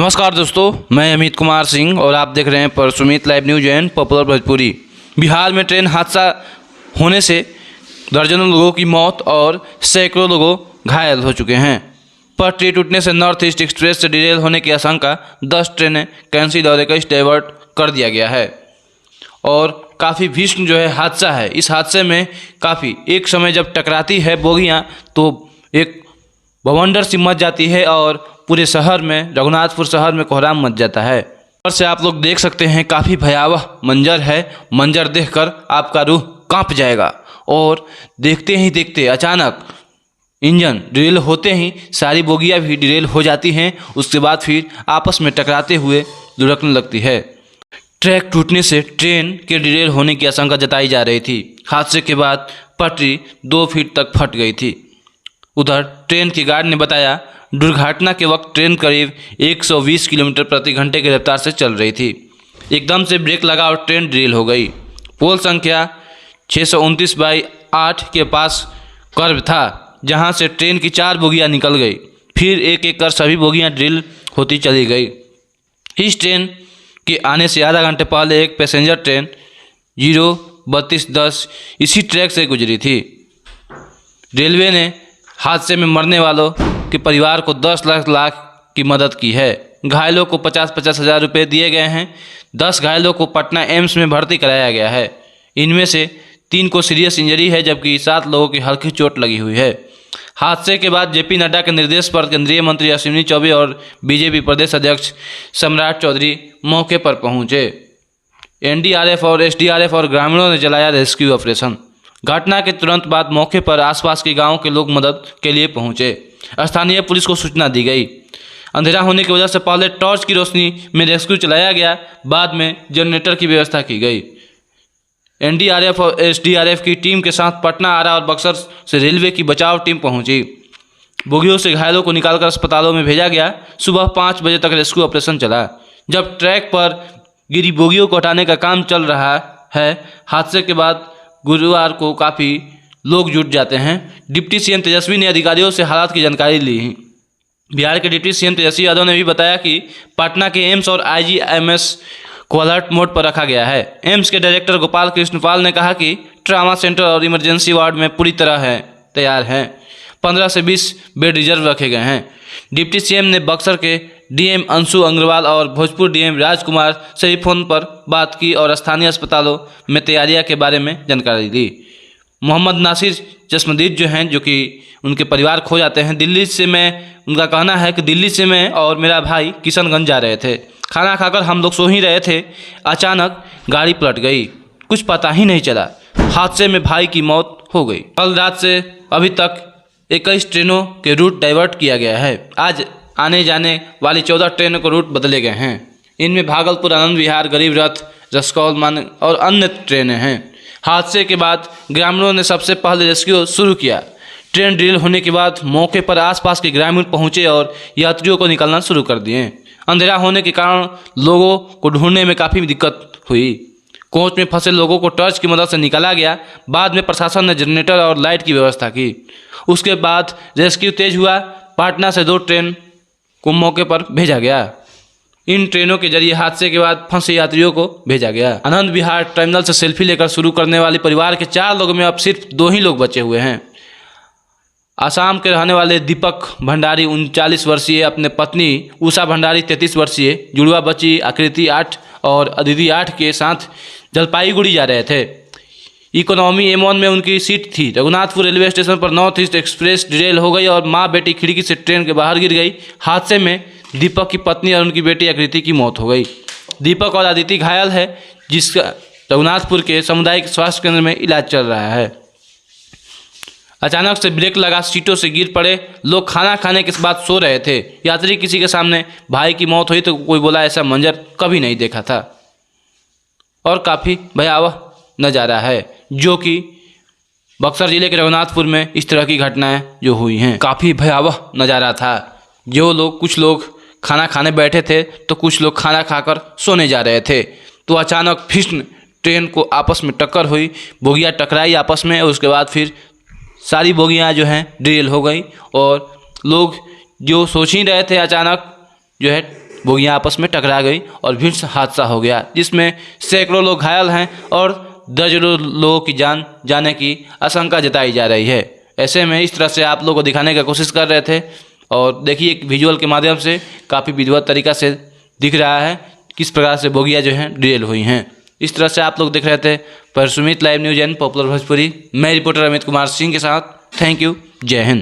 नमस्कार दोस्तों, मैं अमित कुमार सिंह और आप देख रहे हैं परसुमित live news and popular Bhojpuri. Bihar में ट्रेन हादसा होने से दर्जनों लोगों की मौत और सैकड़ों लोगों घायल हो चुके हैं। पटरी टूटने से नॉर्थ ईस्ट एक्सप्रेस से डिरेल होने की आशंका, 10 ट्रेनें कैंसिल और 21 डाइवर्ट कर दिया गया है। और काफ़ी भीषण जो है हादसा है। इस हादसे में काफ़ी एक समय जब टकराती है बोगियाँ तो एक बवंडर सी मच जाती है और पूरे शहर में, रघुनाथपुर शहर में कोहराम मच जाता है। ऊपर से आप लोग देख सकते हैं, काफ़ी भयावह मंजर है। मंजर देखकर आपका रूह कांप जाएगा। और देखते ही देखते अचानक इंजन डिरेल होते ही सारी बोगियां भी डिरेल हो जाती हैं। उसके बाद फिर आपस में टकराते हुए लुढ़कने लगती है। ट्रैक टूटने से ट्रेन के डिरेल होने की आशंका जताई जा रही थी। हादसे के बाद पटरी 2 फीट तक फट गई थी। उधर ट्रेन के गार्ड ने बताया, दुर्घटना के वक्त ट्रेन करीब 120 किलोमीटर प्रति घंटे की रफ्तार से चल रही थी। एकदम से ब्रेक लगा और ट्रेन डिरेल हो गई। पोल संख्या 629/8 के पास कर्व था, जहां से ट्रेन की 4 बोगियां निकल गई। फिर एक एक कर सभी बोगियां ड्रिल होती चली गई। इस ट्रेन के आने से आधा घंटे पहले एक पैसेंजर ट्रेन 03210 इसी ट्रैक से गुजरी थी। रेलवे ने हादसे में मरने वालों के परिवार को 10 लाख की मदद की है। घायलों को 50-50 हज़ार रुपये दिए गए हैं। 10 घायलों को पटना एम्स में भर्ती कराया गया है। इनमें से 3 को सीरियस इंजरी है, जबकि 7 लोगों की हल्की चोट लगी हुई है। हादसे के बाद जेपी नड्डा के निर्देश पर केंद्रीय मंत्री अश्विनी चौबे और बीजेपी प्रदेश अध्यक्ष सम्राट चौधरी मौके पर पहुंचे। एनडीआरएफ और एसडीआरएफ और ग्रामीणों ने चलाया रेस्क्यू ऑपरेशन। घटना के तुरंत बाद मौके पर आसपास के गांव के लोग मदद के लिए पहुंचे। स्थानीय पुलिस को सूचना दी गई। अंधेरा होने की वजह से पहले टॉर्च की रोशनी में रेस्क्यू चलाया गया, बाद में जनरेटर की व्यवस्था की गई। एनडीआरएफ और एसडीआरएफ की टीम के साथ पटना, आरा और बक्सर से रेलवे की बचाव टीम पहुंची। बोगियों से घायलों को निकालकर अस्पतालों में भेजा गया। सुबह 5 बजे तक रेस्क्यू ऑपरेशन चला। जब ट्रैक पर गिरी बोगियों को हटाने का काम चल रहा है, हादसे के बाद गुरुवार को काफ़ी लोग जुट जाते हैं। डिप्टी सीएम तेजस्वी ने अधिकारियों से हालात की जानकारी ली। बिहार के डिप्टी सीएम तेजस्वी यादव ने भी बताया कि पटना के एम्स और आईजीएमएस को अलर्ट मोड पर रखा गया है। एम्स के डायरेक्टर गोपाल कृष्णपाल ने कहा कि ट्रामा सेंटर और इमरजेंसी वार्ड में पूरी तरह तैयार हैं। 15 से 20 बेड रिजर्व रखे गए हैं। डिप्टी सीएम ने बक्सर के डीएम अंशु अग्रवाल और भोजपुर डीएम राजकुमार से भी फोन पर बात की और स्थानीय अस्पतालों में तैयारियां के बारे में जानकारी दी। मोहम्मद नासिर चश्मदीद जो हैं, जो कि उनके परिवार खो जाते हैं, दिल्ली से उनका कहना है कि दिल्ली से मैं और मेरा भाई किशनगंज जा रहे थे। खाना खाकर हम लोग सो ही रहे थे, अचानक गाड़ी पलट गई। कुछ पता ही नहीं चला। हादसे में भाई की मौत हो गई। कल रात से अभी तक 21 ट्रेनों के रूट डाइवर्ट किया गया है। आज आने जाने वाली 14 ट्रेनों के रूट बदले गए हैं। इनमें भागलपुर, आनंद विहार, गरीब रथ, रसकौल, मान और अन्य ट्रेनें हैं। हादसे के बाद ग्रामीणों ने सबसे पहले रेस्क्यू शुरू किया। ट्रेन ड्रिल होने के बाद मौके पर आसपास के ग्रामीण पहुंचे और यात्रियों को निकालना शुरू कर दिए। अंधेरा होने के कारण लोगों को ढूंढने में काफ़ी दिक्कत हुई। कोच में फंसे लोगों को टॉर्च की मदद से निकाला गया। बाद में प्रशासन ने जनरेटर और लाइट की व्यवस्था की। उसके बाद रेस्क्यू तेज हुआ। पटना से 2 ट्रेन को मौके पर भेजा गया। इन ट्रेनों के जरिए हादसे के बाद फंसे यात्रियों को भेजा गया। आनंद विहार टर्मिनल से सेल्फी लेकर शुरू करने वाले परिवार के 4 लोगों में अब सिर्फ 2 ही लोग बचे हुए हैं। आसाम के रहने वाले दीपक भंडारी 39 वर्षीय अपने पत्नी उषा भंडारी 33 वर्षीय, जुड़वा बच्ची आकृति 8 और अदिति 8 के साथ जलपाईगुड़ी जा रहे थे। इकोनॉमी M1 में उनकी सीट थी। रघुनाथपुर रेलवे स्टेशन पर नॉर्थ ईस्ट एक्सप्रेस डिरेल हो गई और मां बेटी खिड़की से ट्रेन के बाहर गिर गई। हादसे में दीपक की पत्नी और उनकी बेटी आकृति की मौत हो गई। दीपक और अदिति घायल है, जिसका रघुनाथपुर के सामुदायिक स्वास्थ्य केंद्र में इलाज चल रहा है। अचानक से ब्रेक लगा, सीटों से गिर पड़े। लोग खाना खाने के बाद सो रहे थे। यात्री किसी के सामने भाई की मौत हुई तो कोई बोला ऐसा मंजर कभी नहीं देखा था। और काफ़ी भयावह नज़ारा है, जो कि बक्सर जिले के रघुनाथपुर में इस तरह की घटनाएं जो हुई हैं। काफ़ी भयावह नज़ारा था। कुछ लोग खाना खाने बैठे थे तो कुछ लोग खाना खाकर सोने जा रहे थे, तो अचानक भीषण ट्रेन को आपस में टक्कर हुई। बोगियां टकराई आपस में और उसके बाद फिर सारी बोगियां जो हैं डिरेल हो गई और लोग जो सोच ही रहे थे, अचानक जो है बोगियां आपस में टकरा गई और भीषण हादसा हो गया, जिसमें सैकड़ों लोग घायल हैं और दर्जनों लोगों की जान जाने की आशंका जताई जा रही है। ऐसे में इस तरह से आप लोगों को दिखाने की कोशिश कर रहे थे और देखिए एक विजुअल के माध्यम से काफ़ी विधिवत तरीक़ा से दिख रहा है किस प्रकार से बोगियां जो हैं ड्रिल हुई हैं। इस तरह से आप लोग देख रहे थे पर Sumit live news and popular Bhojpuri. मैं रिपोर्टर अमित कुमार सिंह के साथ। Thank you. जय हिंद।